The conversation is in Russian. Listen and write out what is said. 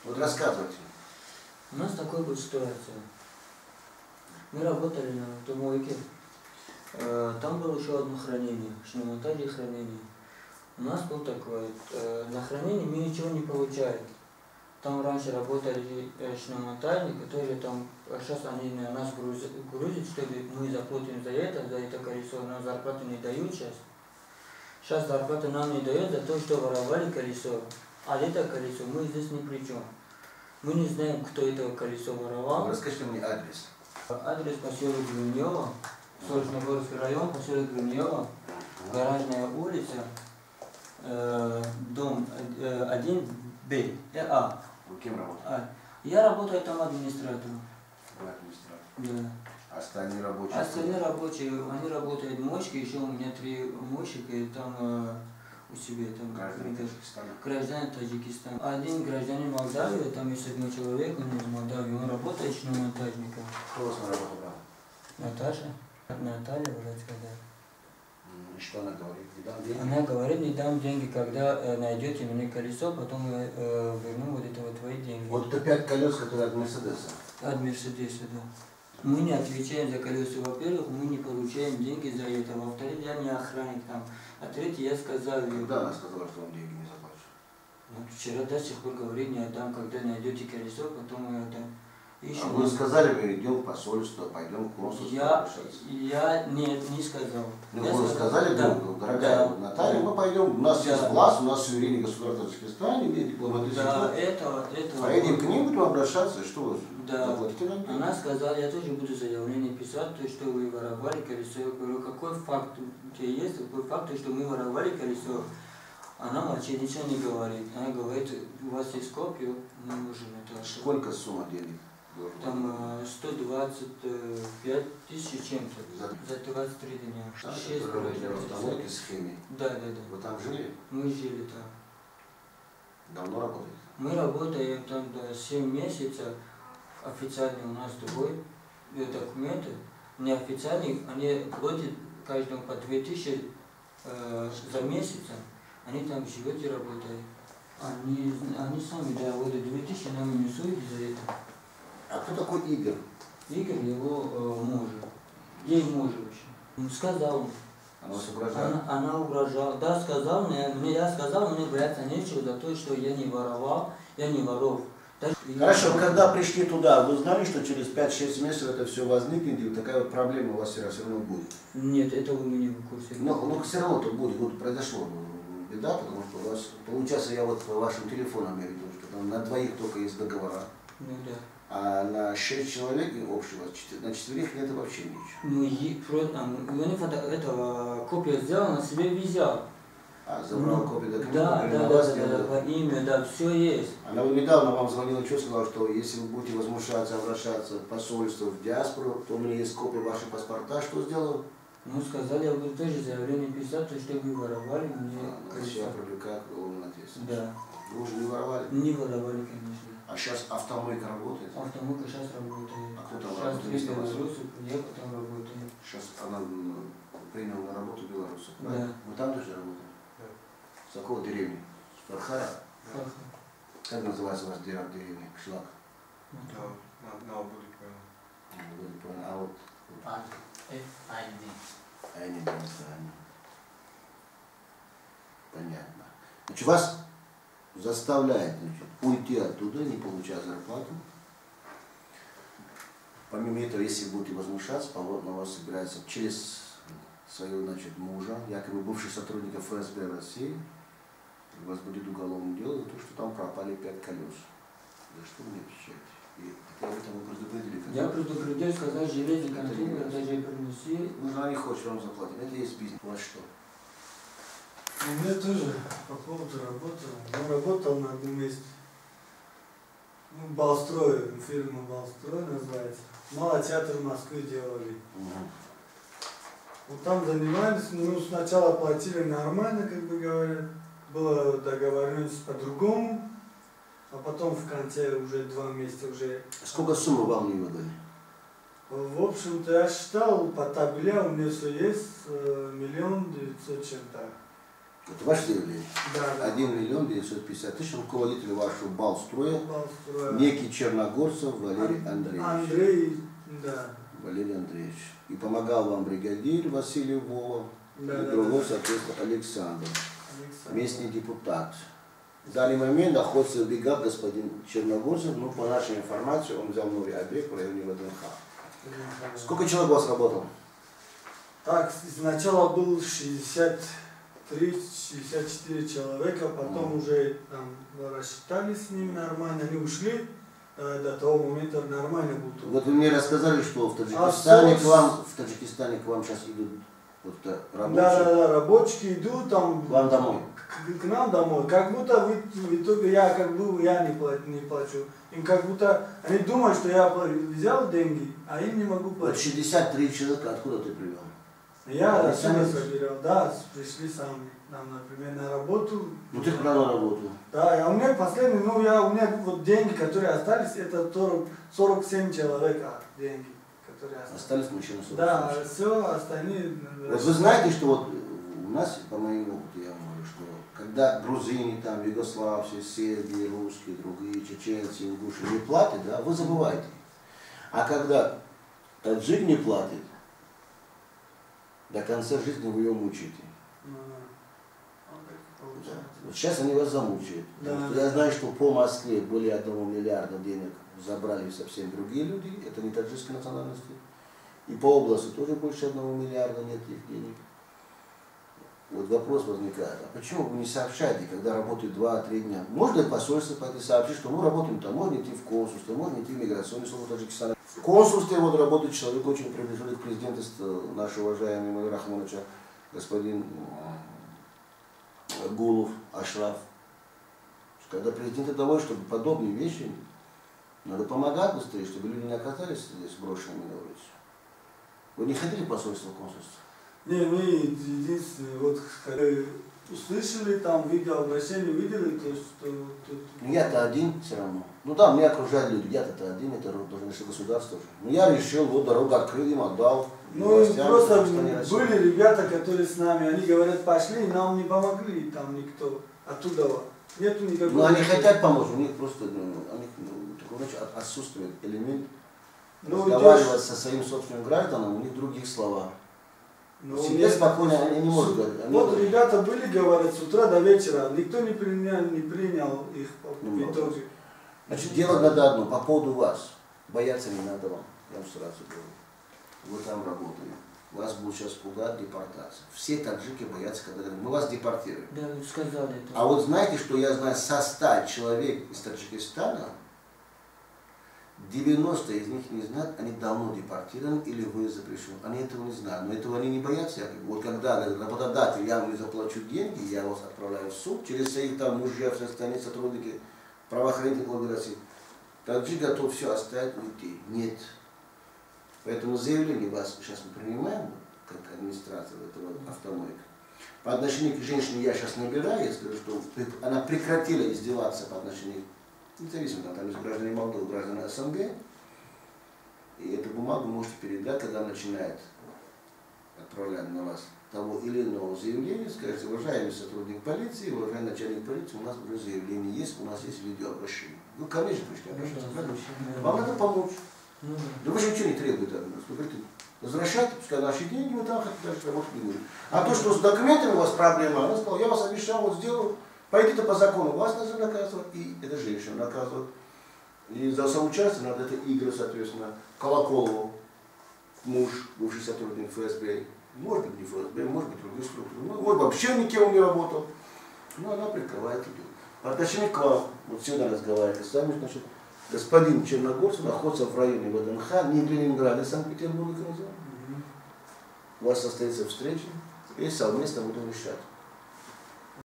Вот рассказывайте. У нас такой была ситуация. Мы работали на автомойке. Там было еще одно хранение, шиномонтажное хранение. У нас был такой, на хранении мы ничего не получали. Там раньше работали шиномонтажники, которые там, сейчас они на нас грузят, чтобы мы заплатим за это колесо, нам зарплату не дают сейчас. Сейчас зарплату нам не дают за то, что воровали колесо, а это колесо мы здесь ни при чем. Мы не знаем, кто это колесо воровал. Расскажите мне адрес. Адрес поселок Гриньево, Солнечногорский район, поселок Гриньево, Гаражная улица, дом 1Б, А. Вы кем работаете? Я работаю там администратором. Вы администратор. Да. А остальные рабочие? Остальные рабочие, они работают мойщики, еще у меня 3 мойщика, и там у себя там Граждане Таджикистана. гражданин Таджикистана. Один гражданин Молдавии, там есть один человек, он из Молдавии, он работает шиномонтажником. Кто вас на работу брал? Наташа, Наталья, вроде сказать. И что она говорит? Не дам деньги? Она говорит, не дам деньги, когда найдете мне колесо, потом я верну вот это вот твои деньги. Вот это 5 колес, которые от Мерседеса. От Мерседеса, да. Мы не отвечаем за колеса, во-первых, мы не получаем деньги за это, во-вторых, я не охранник там, а третий, я сказал... Когда она сказала, что вам деньги не заплачут? Вот вчера до сих пор говорит, не отдам, когда найдете колесо, потом я отдам. Еще А вы сказали, мы идем в посольство, пойдем к консульству. Я не сказал. Ну, я вы сказали, да, дорогая да, Наталья, мы пойдем, у нас есть власть, у нас суверенный государство Таджикистана, имеет дипломатический да, путь. этого. Поедем к ним, будем обращаться, что вы заплатите нам деньги? Она сказала, я тоже буду заявление писать, то, что вы воровали колесо. Я говорю, какой факт у тебя есть, какой факт, что мы воровали колесо? Она молчит, ничего не говорит. Она говорит, у вас есть копию, мы можем это... Сколько сумма денег? Там 125 тысяч чем-то за 23 дня. 6 автомойки с химией. Да. Вы там жили? Мы жили там. Давно работаете? Мы работаем там 7 месяцев. Официальный у нас другой документы. Неофициальные, они платят каждому по 2000 за месяц. Они там живут и работают. Они сами доводят 2000, нам не судят за это. А кто такой Игорь? Игорь его муж. Ей муж вообще. Он сказал. Она вас угрожала? Она угрожала. Да, сказал, я сказал, мне бояться нечего за то, что я не воровал, я не воров. Хорошо, когда пришли туда, вы знали, что через 5-6 месяцев это все возникнет, и такая вот проблема у вас все равно будет? Нет, этого мы не в курсе. Но все равно тут будет, вот произошло беда, потому что у вас, получается, я вот по вашим телефонам я видел, что там на 2 только есть договора. Ну да. А на 6 человек общего, на 4 нет вообще ничего. Ну, этого копия сделал, на себе взял. А, забрал копию документов? Да, имя, да, все есть. Она недавно вам звонила, что сказала, что если вы будете возмущаться, обращаться в посольство, в диаспору, то у меня есть копия ваших паспорта, что сделал? Ну, сказали, я буду тоже заявление писать, то, что вы воровали мне. Я привлекаю к уголовной ответственности. Да. Вы уже не воровали? Не воровали, конечно. А сейчас автомойка работает? Автомойка сейчас работает. А кто там сейчас работает? Сейчас белорусы, я там работаю. Сейчас она приняла на работу белорусов, да? Да. Вы там тоже работаете? Да. С какого деревни? С Фархара? Фархара. Как называется ваш деревня? Кшлак? Да, на будет понял. А вот... Понятно. Значит, вас заставляет уйти оттуда, не получая зарплату. Помимо этого, если вы будете возмущаться, на вас собирается через своего мужа, якобы бывший сотрудник ФСБ России, у вас будет уголовное дело за то, что там пропали 5 колес. За что вы мне отвечаете? И об этом вы предупредили? Я предупредил, сказал, железный контейнер, даже принеси. Она не хочет вам заплатить. Это есть бизнес. У вас что? У меня тоже по поводу работы. Я работал на одном месте. Ну, Балстрой, фирма Балстрой называется. Малый театр в Москве делали. Вот там занимались, ну сначала платили нормально, как бы говорят. Была договоренность по-другому. А потом в конце уже 2 месяца уже... Сколько суммы вам не выдали? В общем-то, я считал по табле, у меня все есть, 1 900 000 чем-то. Это ваше заявление? Да. 1 миллион 950 тысяч, руководитель вашего Балстроя, Балстроя. некий Черногорцев Валерий Андреевич. Андрей, да. Валерий Андреевич. И помогал вам бригадир Василий Вова, Да, и да, другой, да. соответственно, Александр, Александр. местный депутат. В данный момент находится в бегах господин Черногорцев, но по нашей информации он взял новый объект в районе ВДНХ. Сколько человек у вас работал? Так, сначала был 63-64 человека, потом уже там рассчитались с ними нормально, они ушли, до того момента нормально был. Вот вы мне рассказали, что в Таджикистане к вам сейчас идут вот рабочие. Да, рабочие идут там. К вам домой. К нам домой. Как будто в итоге я не плачу. Им как будто они думают, что я взял деньги, а им не могу Вот платить. 63 человека откуда ты привел? Я Они сами отсюда собирал, да, пришли сами, нам, например, на работу. Ну ты куда на работу? Да, у меня последний, у меня вот деньги, которые остались, это 47 человек, деньги, которые остались. Остались мужчины 40. Да, все остальные. Вот вы знаете, что вот у нас, по моему опыту, я говорю, что когда грузины, там, югославцы, сербии, русские, другие, чеченцы, ингуши не платят, да, вы забываете. А когда таджик не платит, до конца жизни вы ее мучаете. Да. Вот сейчас они вас замучают. Да. Потому что я знаю, что по Москве более 1 миллиарда денег забрали совсем другие люди, это не таджикской национальности. И по области тоже больше 1 миллиарда нет их денег. Вот вопрос возникает, а почему вы не сообщаете, когда работают 2-3 дня? Можно в посольство пойти сообщить, что мы работаем там, можно идти в консульство, можно идти в миграционную службу Таджикистана. В консульстве вот работает человек, очень приближенный к президенту, наш уважаемый Мавир Рахмонович, господин Гулов, Ашраф. Когда президент доводит, чтобы подобные вещи, надо помогать быстрее, чтобы люди не оказались здесь брошенными на улицу. Вы не ходили в посольство, консульство? Не, мы единственное, вот услышали, там видеообращение видели, то что тут... Ну я-то один все равно. Ну да, меня окружают люди, я-то один, это должно быть государство. Но я решил, вот дорогу открыл им, отдал. Ну и просто были ребята, которые с нами, они говорят, пошли, нам не помогли, там никто оттуда. Нету никакого... Ну они хотят помочь, у них просто отсутствует элемент разговаривать со своим собственным гражданам, у них других слова. Себе спокойно они не могут говорить. Вот ребята были, говорят, с утра до вечера, никто не принял их в итоге. Значит, делать надо одно, по поводу вас. Бояться не надо вам, я вам сразу говорю. Вы там работали. Вас будут сейчас пугать депортация. Все таджики боятся, когда говорят, мы вас депортируем. Да, вы сказали это. А вот знаете, что я знаю, со 100 человек из Таджикистана, 90 из них не знают, они давно депортированы или вы запрещены. Они этого не знают. Но этого они не боятся. Вот когда работодатель, я вам не заплачу деньги, я вас отправляю в суд, через своих там мужья, все остальные сотрудники правоохранительных органов России, таджик готов все оставить, уйти. Нет. Поэтому заявление вас сейчас мы принимаем, как администрация этого автомойка. По отношению к женщине я сейчас набираю, я скажу, что она прекратила издеваться по отношению, независимо, там есть граждане Молдовы, граждане СНГ, и эту бумагу можете передать, когда начинает отправлять на вас того или иного заявления, скажите, уважаемый сотрудник полиции, уважаемый начальник полиции, у нас уже заявление есть, у нас есть видеообращение. Ну, ко мне же пришли обращаться. Вам надо помочь. Да вы же ничего не требуете от нас. Вы говорите, возвращайте, пускай наши деньги, мы там хотим дальше работать не будем. А то, что с документами у вас проблема, она сказала, я вас обещал, вот сделаю, пойдите по закону, вас надо наказывать, и эта женщина наказывает. И за соучастие надо это Игорь, соответственно, Колоколову, муж, бывший сотрудник ФСБ, может быть не ФСБ, может быть другой структуры, может быть вообще никем не работал, но она прикрывает людей. По отношению к вам, вот сегодня разговаривали с вами, значит, господин Черногорцев находится в районе ВДНХ, не в Ленинграде, Санкт-Петербурге. У вас состоится встреча и совместно будем решать.